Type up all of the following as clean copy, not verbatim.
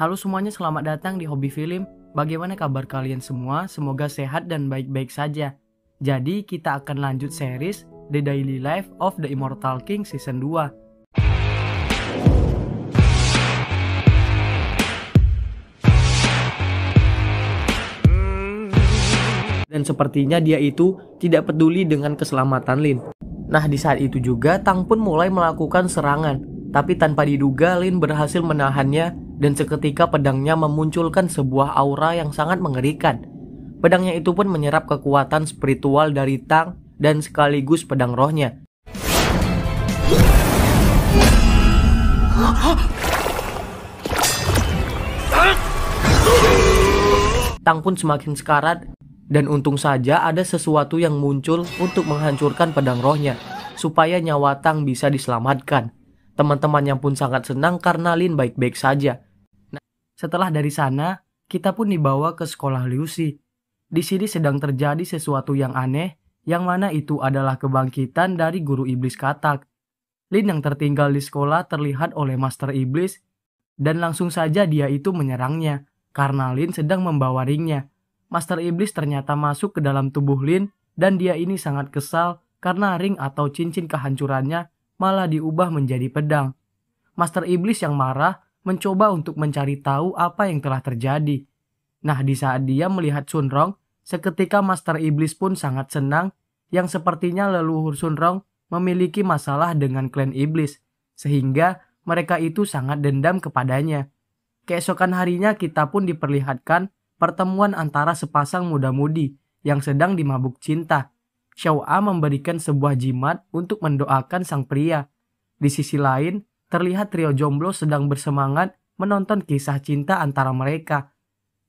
Halo semuanya, selamat datang di Hobi Film. Bagaimana kabar kalian semua? Semoga sehat dan baik-baik saja. Jadi kita akan lanjut series The Daily Life of the Immortal King Season 2. Dan sepertinya dia itu tidak peduli dengan keselamatan Lin. Nah, di saat itu juga Tang pun mulai melakukan serangan. Tapi tanpa diduga Lin berhasil menahannya dan seketika pedangnya memunculkan sebuah aura yang sangat mengerikan. Pedangnya itu pun menyerap kekuatan spiritual dari Tang dan sekaligus pedang rohnya. Tang pun semakin sekarat dan untung saja ada sesuatu yang muncul untuk menghancurkan pedang rohnya supaya nyawa Tang bisa diselamatkan. Teman-temannya pun sangat senang karena Lin baik-baik saja. Nah, setelah dari sana, kita pun dibawa ke sekolah Liu Xi. Di sini sedang terjadi sesuatu yang aneh, yang mana itu adalah kebangkitan dari guru iblis katak. Lin yang tertinggal di sekolah terlihat oleh Master Iblis, dan langsung saja dia itu menyerangnya, karena Lin sedang membawa ringnya. Master Iblis ternyata masuk ke dalam tubuh Lin, dan dia ini sangat kesal karena ring atau cincin kehancurannya malah diubah menjadi pedang. Master Iblis yang marah mencoba untuk mencari tahu apa yang telah terjadi. Nah, di saat dia melihat Sunrong, seketika Master Iblis pun sangat senang yang sepertinya leluhur Sunrong memiliki masalah dengan klan Iblis, sehingga mereka itu sangat dendam kepadanya. Keesokan harinya kita pun diperlihatkan pertemuan antara sepasang muda-mudi yang sedang dimabuk cinta. Xiao'a memberikan sebuah jimat untuk mendoakan sang pria. Di sisi lain, terlihat trio jomblo sedang bersemangat menonton kisah cinta antara mereka.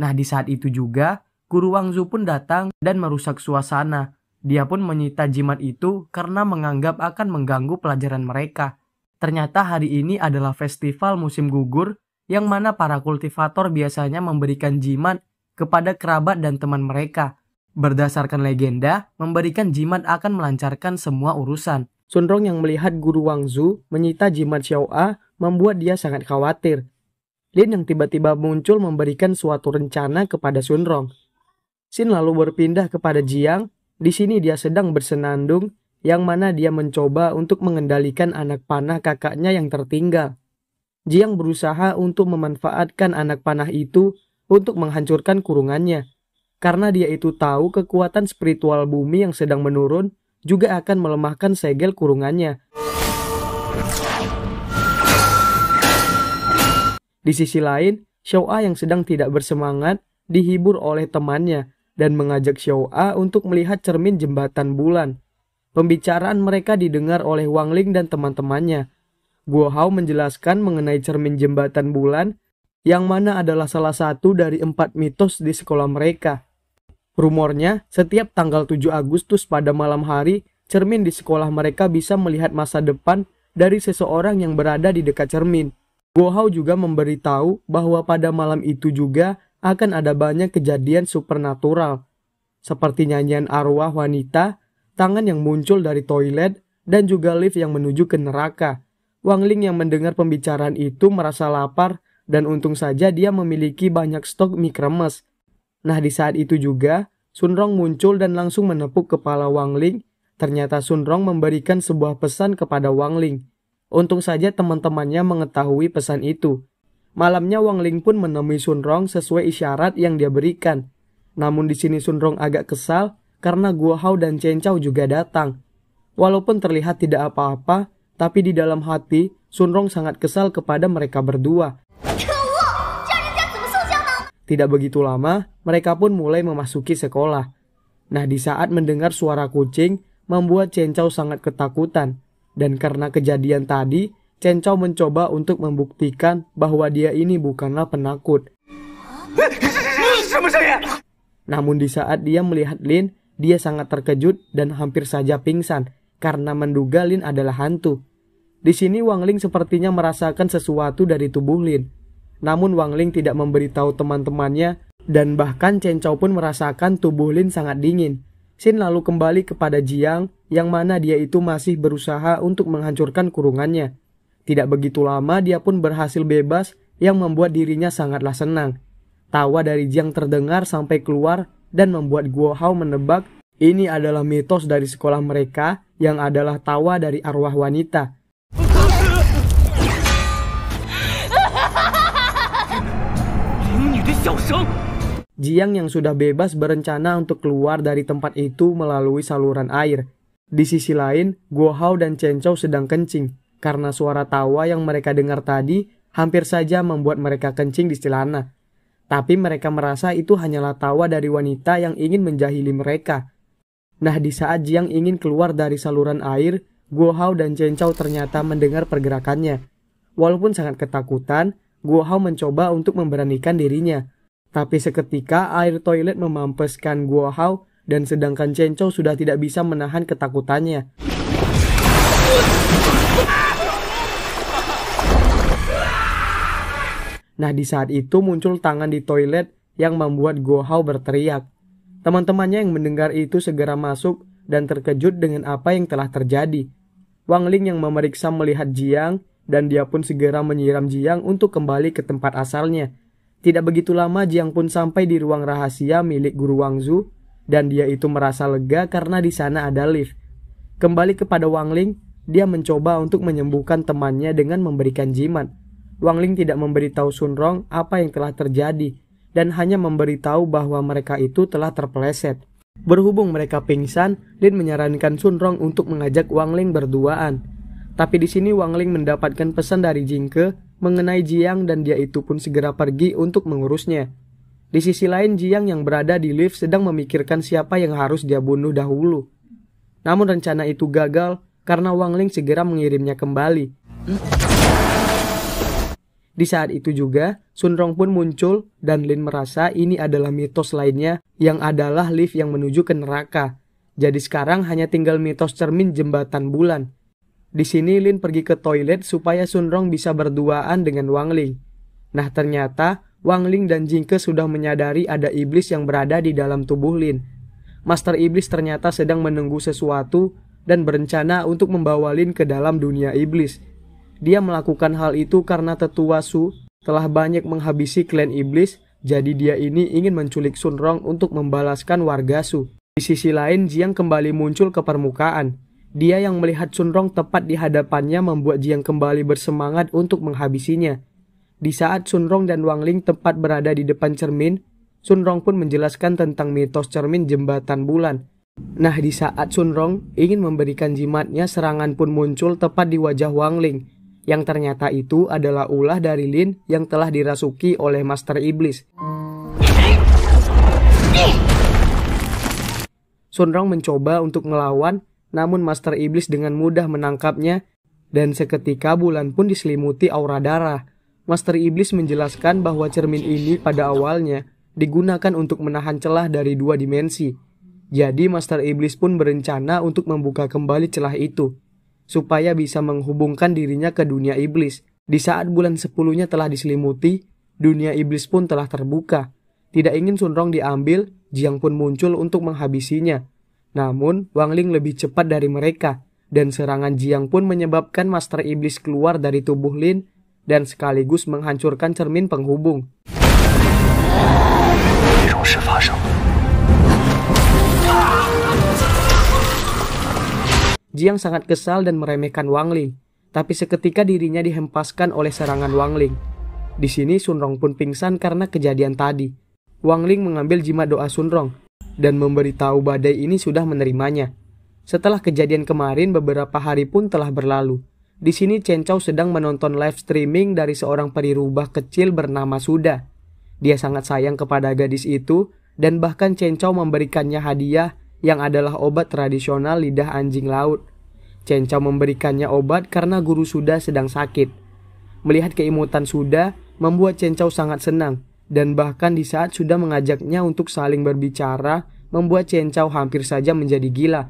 Nah, di saat itu juga, Guru Wangzu pun datang dan merusak suasana. Dia pun menyita jimat itu karena menganggap akan mengganggu pelajaran mereka. Ternyata hari ini adalah festival musim gugur, yang mana para kultivator biasanya memberikan jimat kepada kerabat dan teman mereka. Berdasarkan legenda, memberikan jimat akan melancarkan semua urusan. Sunrong yang melihat Guru Wangzu menyita jimat Xiao'a membuat dia sangat khawatir. Lin yang tiba-tiba muncul memberikan suatu rencana kepada Sunrong. Xin lalu berpindah kepada Jiang. Di sini dia sedang bersenandung, yang mana dia mencoba untuk mengendalikan anak panah kakaknya yang tertinggal. Jiang berusaha untuk memanfaatkan anak panah itu untuk menghancurkan kurungannya. Karena dia itu tahu kekuatan spiritual bumi yang sedang menurun juga akan melemahkan segel kurungannya. Di sisi lain, Xiao'a yang sedang tidak bersemangat dihibur oleh temannya dan mengajak Xiao'a untuk melihat cermin jembatan bulan. Pembicaraan mereka didengar oleh Wang Ling dan teman-temannya. Guo Hao menjelaskan mengenai cermin jembatan bulan, yang mana adalah salah satu dari 4 mitos di sekolah mereka. Rumornya, setiap tanggal 7 Agustus pada malam hari, cermin di sekolah mereka bisa melihat masa depan dari seseorang yang berada di dekat cermin. Guo Hao juga memberitahu bahwa pada malam itu juga akan ada banyak kejadian supernatural, seperti nyanyian arwah wanita, tangan yang muncul dari toilet, dan juga lift yang menuju ke neraka. Wang Ling yang mendengar pembicaraan itu merasa lapar, dan untung saja dia memiliki banyak stok mie kremes. Nah, di saat itu juga, Sunrong muncul dan langsung menepuk kepala Wang Ling. Ternyata Sunrong memberikan sebuah pesan kepada Wang Ling. Untung saja teman-temannya mengetahui pesan itu. Malamnya Wang Ling pun menemui Sunrong sesuai isyarat yang dia berikan. Namun di sini Sunrong agak kesal karena Guo Hao dan Chen Chao juga datang. Walaupun terlihat tidak apa-apa, tapi di dalam hati Sunrong sangat kesal kepada mereka berdua. Tidak begitu lama, mereka pun mulai memasuki sekolah. Nah, di saat mendengar suara kucing, membuat Chen Chao sangat ketakutan. Dan karena kejadian tadi, Chen Chao mencoba untuk membuktikan bahwa dia ini bukanlah penakut. Namun di saat dia melihat Lin, dia sangat terkejut dan hampir saja pingsan karena menduga Lin adalah hantu. Di sini Wang Ling sepertinya merasakan sesuatu dari tubuh Lin. Namun Wang Ling tidak memberitahu teman-temannya, dan bahkan Chen Chao pun merasakan tubuh Lin sangat dingin. Xin lalu kembali kepada Jiang, yang mana dia itu masih berusaha untuk menghancurkan kurungannya. Tidak begitu lama dia pun berhasil bebas yang membuat dirinya sangatlah senang. Tawa dari Jiang terdengar sampai keluar dan membuat Guo Hao menebak ini adalah mitos dari sekolah mereka yang adalah tawa dari arwah wanita. Jiang yang sudah bebas berencana untuk keluar dari tempat itu melalui saluran air. Di sisi lain, Guo Hao dan Chen Chou sedang kencing karena suara tawa yang mereka dengar tadi hampir saja membuat mereka kencing di celana. Tapi mereka merasa itu hanyalah tawa dari wanita yang ingin menjahili mereka. Nah, di saat Jiang ingin keluar dari saluran air, Guo Hao dan Chen Chou ternyata mendengar pergerakannya. Walaupun sangat ketakutan, Guo Hao mencoba untuk memberanikan dirinya. Tapi seketika air toilet memampeskan Guo Hao dan sedangkan Chen Chou sudah tidak bisa menahan ketakutannya. Nah, di saat itu muncul tangan di toilet yang membuat Guo Hao berteriak. Teman-temannya yang mendengar itu segera masuk dan terkejut dengan apa yang telah terjadi. Wang Ling yang memeriksa melihat Jiang dan dia pun segera menyiram Jiang untuk kembali ke tempat asalnya. Tidak begitu lama Jiang pun sampai di ruang rahasia milik Guru Wangzu dan dia itu merasa lega karena di sana ada lift. Kembali kepada Wang Ling, dia mencoba untuk menyembuhkan temannya dengan memberikan jimat. Wang Ling tidak memberitahu Sun Rong apa yang telah terjadi dan hanya memberitahu bahwa mereka itu telah terpeleset. Berhubung mereka pingsan, Lin menyarankan Sun Rong untuk mengajak Wang Ling berduaan. Tapi di sini Wang Ling mendapatkan pesan dari Jingke mengenai Jiang dan dia itu pun segera pergi untuk mengurusnya. Di sisi lain, Jiang yang berada di lift sedang memikirkan siapa yang harus dia bunuh dahulu. Namun rencana itu gagal karena Wang Ling segera mengirimnya kembali. Di saat itu juga, Sun Rong pun muncul dan Lin merasa ini adalah mitos lainnya yang adalah lift yang menuju ke neraka. Jadi sekarang hanya tinggal mitos cermin jembatan bulan. Di sini Lin pergi ke toilet supaya Sun Rong bisa berduaan dengan Wang Ling. Nah, ternyata Wang Ling dan Jingke sudah menyadari ada iblis yang berada di dalam tubuh Lin. Master Iblis ternyata sedang menunggu sesuatu dan berencana untuk membawa Lin ke dalam dunia iblis. Dia melakukan hal itu karena tetua Su telah banyak menghabisi klan iblis, jadi dia ini ingin menculik Sun Rong untuk membalaskan warga Su. Di sisi lain, Jiang kembali muncul ke permukaan. Dia yang melihat Sun Rong tepat di hadapannya membuat Jiang kembali bersemangat untuk menghabisinya. Di saat Sun Rong dan Wang Ling tepat berada di depan cermin, Sun Rong pun menjelaskan tentang mitos cermin jembatan bulan. Nah, di saat Sun Rong ingin memberikan jimatnya, serangan pun muncul tepat di wajah Wang Ling. Yang ternyata itu adalah ulah dari Lin yang telah dirasuki oleh Master Iblis. Sun Rong mencoba untuk melawan, namun Master Iblis dengan mudah menangkapnya, dan seketika bulan pun diselimuti aura darah. Master Iblis menjelaskan bahwa cermin ini pada awalnya digunakan untuk menahan celah dari 2 dimensi. Jadi Master Iblis pun berencana untuk membuka kembali celah itu, supaya bisa menghubungkan dirinya ke dunia iblis. Di saat bulan 10-nya telah diselimuti, dunia iblis pun telah terbuka. Tidak ingin Sun Rong diambil, Jiang pun muncul untuk menghabisinya. Namun, Wang Ling lebih cepat dari mereka, dan serangan Jiang pun menyebabkan Master Iblis keluar dari tubuh Lin, dan sekaligus menghancurkan cermin penghubung. Jiang sangat kesal dan meremehkan Wang Ling, tapi seketika dirinya dihempaskan oleh serangan Wang Ling. Di sini Sun Rong pun pingsan karena kejadian tadi. Wang Ling mengambil jimat doa Sun Rong dan memberitahu badai ini sudah menerimanya. Setelah kejadian kemarin, beberapa hari pun telah berlalu. Di sini Chen Chou sedang menonton live streaming dari seorang peri rubah kecil bernama Suda. Dia sangat sayang kepada gadis itu dan bahkan Chen Chou memberikannya hadiah yang adalah obat tradisional lidah anjing laut. Chen Chou memberikannya obat karena guru Suda sedang sakit. Melihat keimutan Suda membuat Chen Chou sangat senang, dan bahkan di saat Suda mengajaknya untuk saling berbicara, membuat Chen Chou hampir saja menjadi gila.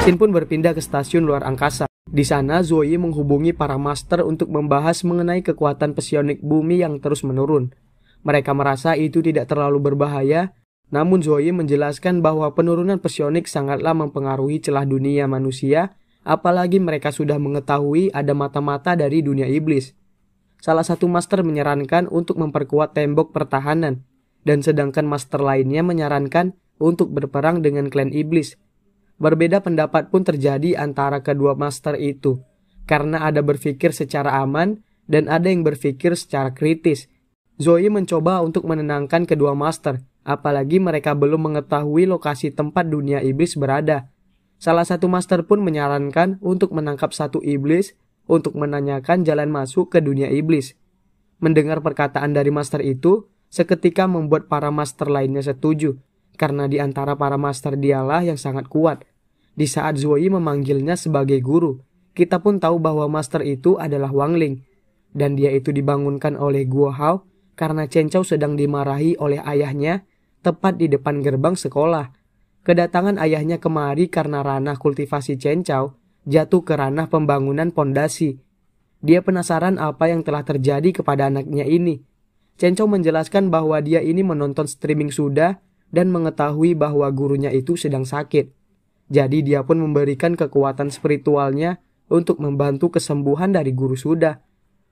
Xin pun berpindah ke stasiun luar angkasa. Di sana, Zoe menghubungi para master untuk membahas mengenai kekuatan psionik bumi yang terus menurun. Mereka merasa itu tidak terlalu berbahaya, namun Zoe menjelaskan bahwa penurunan psionik sangatlah mempengaruhi celah dunia manusia Apalagi mereka sudah mengetahui ada mata-mata dari dunia iblis. Salah satu master menyarankan untuk memperkuat tembok pertahanan, dan sedangkan master lainnya menyarankan untuk berperang dengan klan iblis. Berbeda pendapat pun terjadi antara kedua master itu, karena ada berpikir secara aman dan ada yang berpikir secara kritis. Zoe mencoba untuk menenangkan kedua master, apalagi mereka belum mengetahui lokasi tempat dunia iblis berada. Salah satu master pun menyarankan untuk menangkap satu iblis untuk menanyakan jalan masuk ke dunia iblis. Mendengar perkataan dari master itu, seketika membuat para master lainnya setuju, karena di antara para master dialah yang sangat kuat. Di saat Zoe memanggilnya sebagai guru, kita pun tahu bahwa master itu adalah Wang Ling, dan dia itu dibangunkan oleh Guo Hao karena Chen Chao sedang dimarahi oleh ayahnya tepat di depan gerbang sekolah. Kedatangan ayahnya kemari karena ranah kultivasi Chen Chao jatuh ke ranah pembangunan pondasi. Dia penasaran apa yang telah terjadi kepada anaknya ini. Chen Chao menjelaskan bahwa dia ini menonton streaming Suda dan mengetahui bahwa gurunya itu sedang sakit. Jadi dia pun memberikan kekuatan spiritualnya untuk membantu kesembuhan dari guru Suda.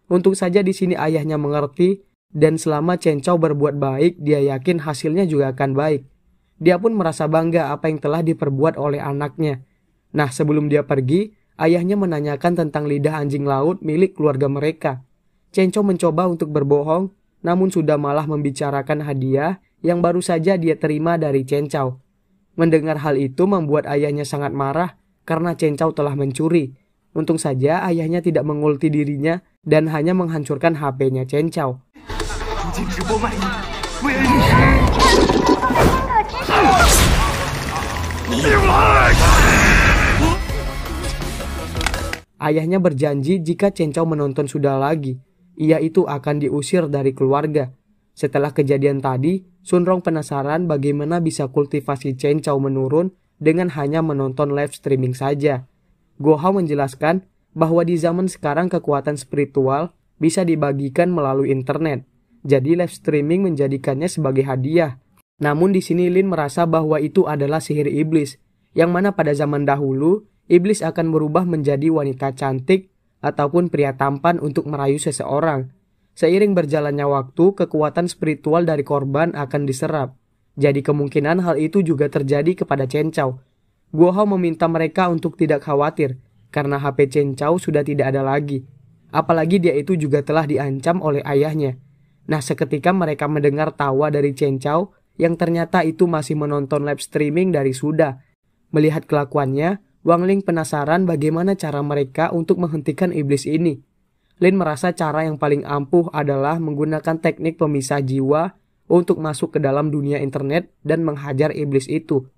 Untung saja di sini ayahnya mengerti, dan selama Chen Chao berbuat baik, dia yakin hasilnya juga akan baik. Dia pun merasa bangga apa yang telah diperbuat oleh anaknya. Nah, sebelum dia pergi, ayahnya menanyakan tentang lidah anjing laut milik keluarga mereka. Chen Chao mencoba untuk berbohong, namun sudah malah membicarakan hadiah yang baru saja dia terima dari Chen Chao. Mendengar hal itu membuat ayahnya sangat marah karena Chen Chao telah mencuri. Untung saja ayahnya tidak mengulti dirinya dan hanya menghancurkan HP-nya Chen Chao. Ayahnya berjanji jika Chen Chao menonton Suda lagi, ia itu akan diusir dari keluarga. Setelah kejadian tadi, Sun Rong penasaran bagaimana bisa kultivasi Chen Chao menurun dengan hanya menonton live streaming saja. Guo Hao menjelaskan bahwa di zaman sekarang kekuatan spiritual bisa dibagikan melalui internet. Jadi live streaming menjadikannya sebagai hadiah. Namun di sini Lin merasa bahwa itu adalah sihir iblis, yang mana pada zaman dahulu, iblis akan berubah menjadi wanita cantik ataupun pria tampan untuk merayu seseorang. Seiring berjalannya waktu, kekuatan spiritual dari korban akan diserap. Jadi kemungkinan hal itu juga terjadi kepada Chen Chao. Guo Hao meminta mereka untuk tidak khawatir, karena HP Chen Chao sudah tidak ada lagi. Apalagi dia itu juga telah diancam oleh ayahnya. Nah, seketika mereka mendengar tawa dari Chen Chao, yang ternyata itu masih menonton live streaming dari Suda. Melihat kelakuannya, Wang Ling penasaran bagaimana cara mereka untuk menghentikan iblis ini. Lin merasa cara yang paling ampuh adalah menggunakan teknik pemisah jiwa untuk masuk ke dalam dunia internet dan menghajar iblis itu.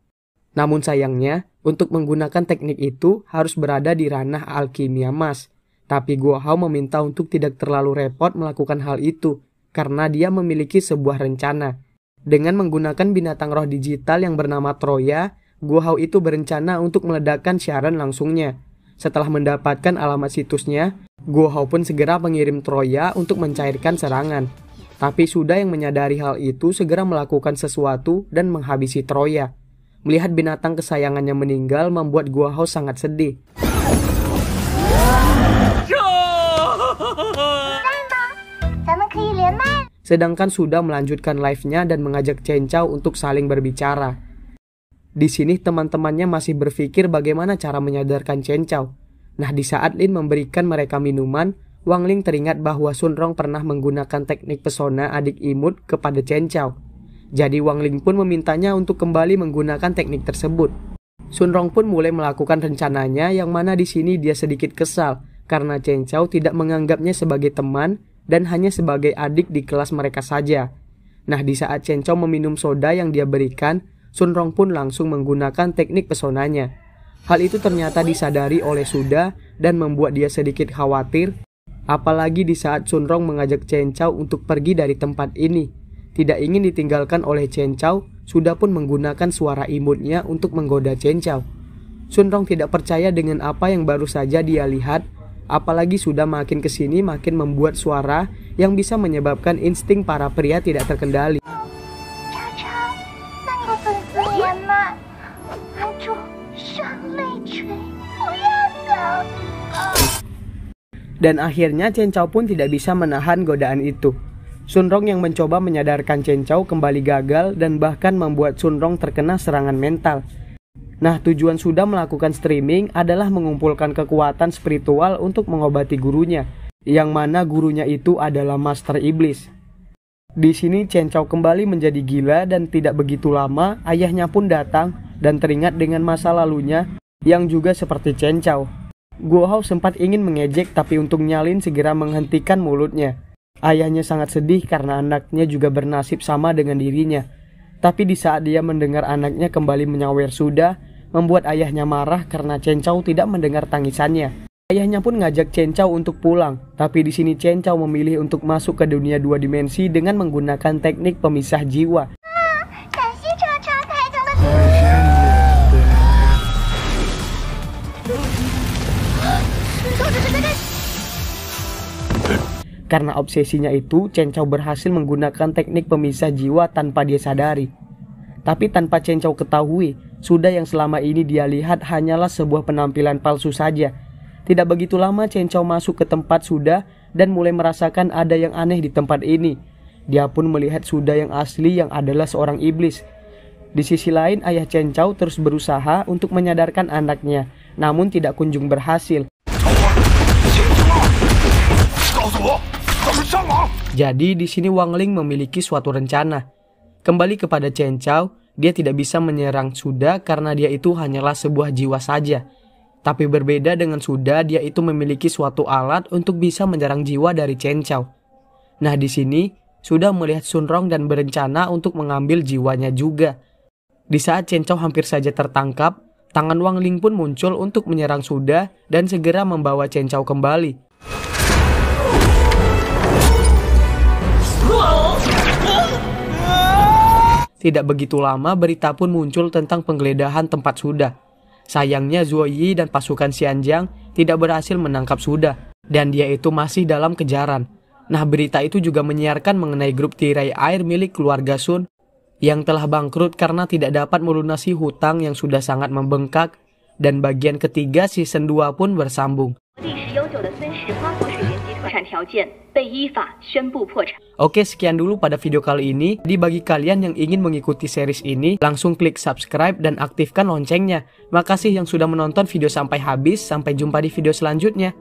Namun sayangnya, untuk menggunakan teknik itu harus berada di ranah alkimia emas. Tapi Guo Hao meminta untuk tidak terlalu repot melakukan hal itu, karena dia memiliki sebuah rencana. Dengan menggunakan binatang roh digital yang bernama Troya, Guo Hao itu berencana untuk meledakkan siaran langsungnya. Setelah mendapatkan alamat situsnya, Guo Hao pun segera mengirim Troya untuk mencairkan serangan. Tapi Suda yang menyadari hal itu segera melakukan sesuatu dan menghabisi Troya. Melihat binatang kesayangannya meninggal membuat Guo Hao sangat sedih. Sedangkan Suda melanjutkan live-nya dan mengajak Chen Chao untuk saling berbicara. Di sini teman-temannya masih berpikir bagaimana cara menyadarkan Chen Chao. Nah, di saat Lin memberikan mereka minuman, Wang Ling teringat bahwa Sun Rong pernah menggunakan teknik pesona adik imut kepada Chen Chao. Jadi Wang Ling pun memintanya untuk kembali menggunakan teknik tersebut. Sun Rong pun mulai melakukan rencananya, yang mana di sini dia sedikit kesal karena Chen Chao tidak menganggapnya sebagai teman dan hanya sebagai adik di kelas mereka saja. Nah, di saat Chen Chao meminum soda yang dia berikan, Sun Rong pun langsung menggunakan teknik pesonanya. Hal itu ternyata disadari oleh Suda dan membuat dia sedikit khawatir. Apalagi di saat Sun Rong mengajak Chen Chao untuk pergi dari tempat ini. Tidak ingin ditinggalkan oleh Chen Chao, Suda pun menggunakan suara imutnya untuk menggoda Chen Chao. Sun Rong tidak percaya dengan apa yang baru saja dia lihat. Apalagi Suda makin kesini makin membuat suara yang bisa menyebabkan insting para pria tidak terkendali. Dan akhirnya Chen Chao pun tidak bisa menahan godaan itu. Sunrong yang mencoba menyadarkan Chen Chao kembali gagal dan bahkan membuat Sunrong terkena serangan mental. Nah, tujuan Suda melakukan streaming adalah mengumpulkan kekuatan spiritual untuk mengobati gurunya, yang mana gurunya itu adalah Master Iblis. Di sini Chen Chao kembali menjadi gila dan tidak begitu lama ayahnya pun datang dan teringat dengan masa lalunya yang juga seperti Chen Chao. Guo Hao sempat ingin mengejek tapi untuk nyalin segera menghentikan mulutnya. Ayahnya sangat sedih karena anaknya juga bernasib sama dengan dirinya. Tapi di saat dia mendengar anaknya kembali menyawer Suda, membuat ayahnya marah karena Chen Chao tidak mendengar tangisannya. Ayahnya pun ngajak Chen Chao untuk pulang, tapi di sini Chen Chao memilih untuk masuk ke dunia 2 dimensi dengan menggunakan teknik pemisah jiwa. Karena obsesinya itu, Chen Chao berhasil menggunakan teknik pemisah jiwa tanpa dia sadari. Tapi tanpa Chen Chao ketahui, Suda yang selama ini dia lihat hanyalah sebuah penampilan palsu saja. Tidak begitu lama Chen Chao masuk ke tempat Suda dan mulai merasakan ada yang aneh di tempat ini. Dia pun melihat Suda yang asli yang adalah seorang iblis. Di sisi lain, ayah Chen Chao terus berusaha untuk menyadarkan anaknya, namun tidak kunjung berhasil. Jadi di sini Wang Ling memiliki suatu rencana. Kembali kepada Chen Chao, dia tidak bisa menyerang Suda karena dia itu hanyalah sebuah jiwa saja. Tapi berbeda dengan Suda, dia itu memiliki suatu alat untuk bisa menyerang jiwa dari Chen Chao. Nah di sini, Suda melihat Sunrong dan berencana untuk mengambil jiwanya juga. Di saat Chen Chao hampir saja tertangkap, tangan Wang Ling pun muncul untuk menyerang Suda dan segera membawa Chen Chao kembali. Tidak begitu lama berita pun muncul tentang penggeledahan tempat Suda. Sayangnya Zuo Yi dan pasukan Xianjiang tidak berhasil menangkap Suda dan dia itu masih dalam kejaran. Nah berita itu juga menyiarkan mengenai grup tirai air milik keluarga Sun yang telah bangkrut karena tidak dapat melunasi hutang yang sudah sangat membengkak dan bagian ketiga season 2 pun bersambung. Oke, sekian dulu pada video kali ini. Bagi kalian yang ingin mengikuti series ini, langsung klik subscribe dan aktifkan loncengnya. Makasih yang sudah menonton video sampai habis. Sampai jumpa di video selanjutnya.